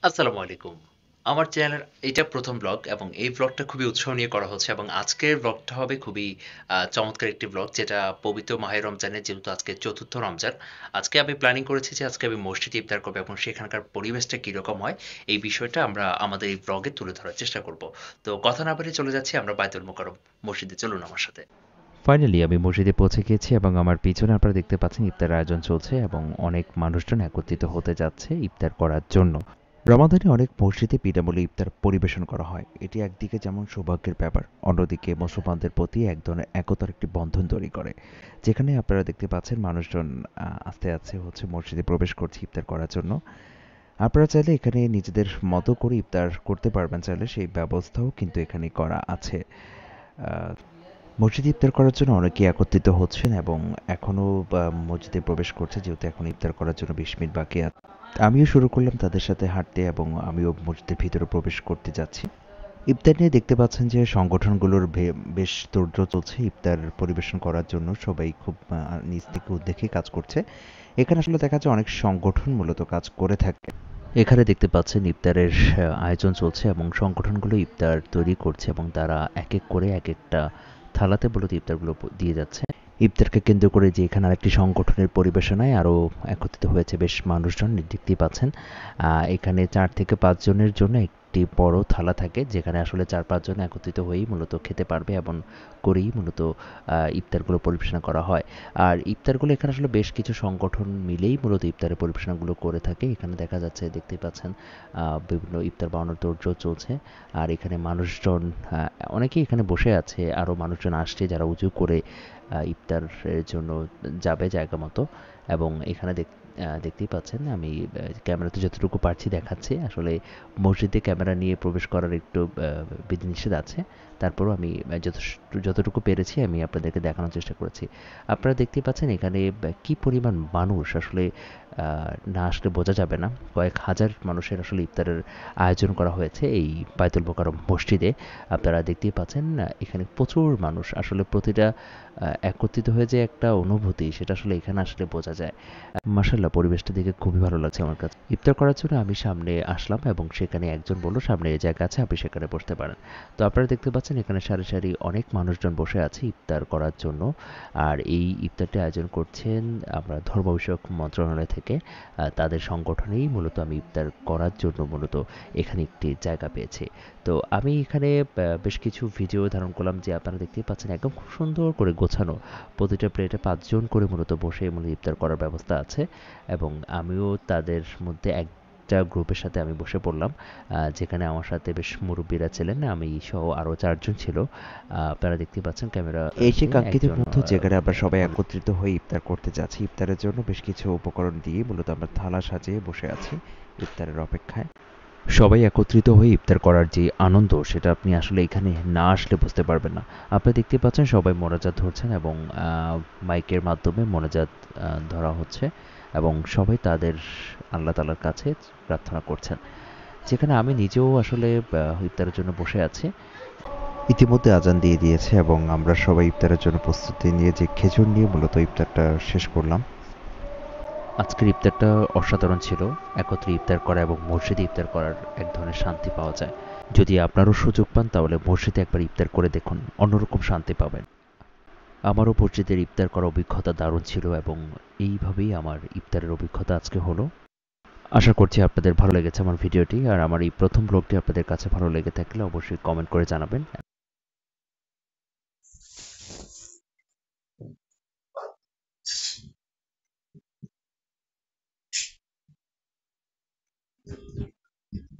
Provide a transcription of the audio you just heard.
আসসালামু আলাইকুম। আমার চ্যানেলের এইটা ১ম ব্লগ এবং এই ব্লগটা খুবই উৎসাহ নিয়ে করা হচ্ছে এবং আজকের ব্লগটা হবে খুবই চমৎকার একটি ব্লগ যেটা পবিত্র মাহে রমজানের যেহেতু আজকে ৪র্থ রমজান। আজকে আমি প্ল্যানিং করেছি যে আজকে আমি মসজিদে ইফতার করব এবং সেখানকার পরিবেশটা কিরকম হয় এই বিষয়টা আমরা আমাদের এই ব্লগে তুলে ধরার চেষ্টা করব। তো কথা না বাড়িয়ে চলে যাচ্ছি আমরা বায়তুল মোকাররম মসজিদে চলুন আমার সাথে। ফাইনালি আমি মসজিদে পৌঁছে গিয়েছি এবং আমার পিছনে আপনারা দেখতে পাচ্ছেন ইফতার আয়োজন চলছে এবং অনেক মানুষজন একত্রিত হতে যাচ্ছে ইফতার করার জন্য। রমাদানে অনেক মসজিদে বিনামূল্যে ইফতার পরিবেশন করা হয়। এটি একদিকে যেমন সৌভাগ্যের ব্যাপার, অন্যদিকে মুসলমানদের প্রতি এক ধরনের একতার একটি বন্ধন তৈরি করে। যেখানে আপনারা দেখতে পাচ্ছেন মানুষজন আস্তে আস্তে মসজিদে প্রবেশ করছে ইফতার করার জন্য। আপনারা চাইলে এখানে নিজেদের মতো করে ইফতার করতে পারবেন, চাইলে সেই ব্যবস্থাও কিন্তু এখানে করা আছে। আহ, মসজিদে ইফতার করার জন্য অনেকেই একত্রিত হচ্ছেন এবং এখনও মসজিদে প্রবেশ করছে, যেহেতু এখন ইফতার করার জন্য 20 মিনিট বাকি আছে। আমিও শুরু করলাম তাদের সাথে হাঁটতে এবং আমিও মসজিদের ভিতরে প্রবেশ করতে যাচ্ছি। ইফতার নিয়ে দেখতে পাচ্ছেন যে সংগঠনগুলোর বেশ তোড়জোড় চলছে ইফতার পরিবেশন করার জন্য। সবাই খুব নিজ থেকে উদ্যোগে কাজ করছে। এখানে আসলে দেখা যায় অনেক সংগঠন মূলত কাজ করে থাকে। এখানে দেখতে পাচ্ছেন ইফতারের আয়োজন চলছে এবং সংগঠনগুলো ইফতার তৈরি করছে এবং তারা এক এক করে এক একটা থালাতে মূলত ইফতারগুলো দিয়ে যাচ্ছে। ইফতারকে কেন্দ্র করে যে এখানে আরেকটি সংগঠনের পরিবেশনায় আরও একত্রিত হয়েছে বেশ মানুষজন, দেখতেই পাচ্ছেন। এখানে 4 থেকে 5 জনের জন্য একটি বড় থালা থাকে, যেখানে আসলে 4-5 জন একত্রিত হয়েই মূলত খেতে পারবে এবং করেই মূলত ইফতারগুলো পরিবেশনা করা হয়। আর ইফতারগুলো এখানে আসলে বেশ কিছু সংগঠন মিলেই মূলত ইফতারের পরিবেশনাগুলো করে থাকে। এখানে দেখা যাচ্ছে, দেখতেই পাচ্ছেন, বিভিন্ন ইফতার বানানোর তোড়জোড় চলছে। আর এখানে মানুষজন অনেকেই এখানে বসে আছে, আরও মানুষজন আসছে যারা উজু করে ইফতারের জন্য যাবে জায়গা মতো। এবং এখানে দেখতেই পাচ্ছেন আমি ক্যামেরাতে যতটুকু পারছি দেখাচ্ছি। আসলে মসজিদে ক্যামেরা নিয়ে প্রবেশ করার একটু বিধিনিষেধ আছে। তারপরেও আমি যতটুকু পেরেছি আমি আপনাদেরকে দেখানোর চেষ্টা করেছি। আপনারা দেখতেই পাচ্ছেন এখানে কি পরিমাণ মানুষ, আসলে না আসলে বোঝা যাবে না। কয়েক হাজার মানুষের আসলে ইফতারের আয়োজন করা হয়েছে এই বায়তুল মোকাররম মসজিদে। আপনারা দেখতেই পাচ্ছেন এখানে প্রচুর মানুষ, আসলে প্রতিটা একত্রিত হয়ে যে একটা অনুভূতি, সেটা আসলে এখানে আসলে বোঝা যায়। মাশাআল্লাহ, পরিবেশটা দেখে খুবই ভালো লাগছে আমার কাছে। ইফতার করার জন্য আমি সামনে আসলাম এবং সেখানে একজন বলল সামনে এই জায়গা আছে, আপনি সেখানে বসতে পারেন। তো আপনারা দেখতে পাচ্ছেন এখানে সারি সারি অনেক মানুষজন বসে আছে ইফতার করার জন্য। আর এই ইফতারটি আয়োজন করছেন আমরা ধর্ম বিষয়ক মন্ত্রণালয় থেকে। তাদের সংগঠনেই মূলত আমি ইফতার করার জন্য মূলত এখানে একটি জায়গা পেয়েছি। তো আমি এখানে বেশ কিছু ভিডিও ধারণ করলাম, যে আপনারা দেখতেই পাচ্ছেন একদম খুব সুন্দর করে গোছানো। প্রতিটা প্লেটে 5 জন করে মূলত বসে মূলত ইফতার করার ব্যবস্থা আছে। এবং আমিও তাদের মধ্যে একটা গ্রুপের সাথে আমি বসে পড়লাম, যেখানে আমার সাথে বেশ মুরব্বীরা ছিলেন, আমি সহ আরও 4 জন ছিল। আপনারা দেখতেই পাচ্ছেন ক্যামেরা। এই যে কাঙ্ক্ষিত মুহূর্ত, যেখানে আমরা সবাই একত্রিত হয়ে ইফতার করতে যাচ্ছি। ইফতারের জন্য বেশ কিছু উপকরণ দিয়ে মূলত আমরা থালা সাজিয়ে বসে আছি ইফতারের অপেক্ষায়। সবাই একত্রিত হয়ে ইফতার করার যে আনন্দ, সেটা আপনি আসলে এখানে না আসলে বুঝতে পারবেন না। আপনারা দেখতে পাচ্ছেন সবাই মোনাজাত ধরছেন এবং মাইকের মাধ্যমে মোনাজাত ধরা হচ্ছে এবং সবাই তাদের আল্লাহ তাআলার কাছে প্রার্থনা করছেন। যেখানে আমি নিজেও আসলে ইফতারের জন্য বসে আছি। ইতিমধ্যে আজান দিয়ে দিয়েছে এবং আমরা সবাই ইফতারের জন্য প্রস্তুতি নিয়ে যে খেজুর নিয়ে মূলত ইফতারটা শেষ করলাম। আজকের ইফতারটা অসাধারণ ছিল। একত্রে ইফতার করা এবং মসজিদে ইফতার করার এক ধরনের শান্তি পাওয়া যায়। যদি আপনারও সুযোগ পান তাহলে মসজিদে একবার ইফতার করে দেখুন, অন্যরকম শান্তি পাবেন। আমারও মসজিদের ইফতার করার অভিজ্ঞতা দারুণ ছিল এবং এইভাবেই আমার ইফতারের অভিজ্ঞতা আজকে হলো। আশা করছি আপনাদের ভালো লেগেছে আমার ভিডিওটি, আর আমার এই প্রথম ব্লগটি আপনাদের কাছে ভালো লেগে থাকলে অবশ্যই কমেন্ট করে জানাবেন।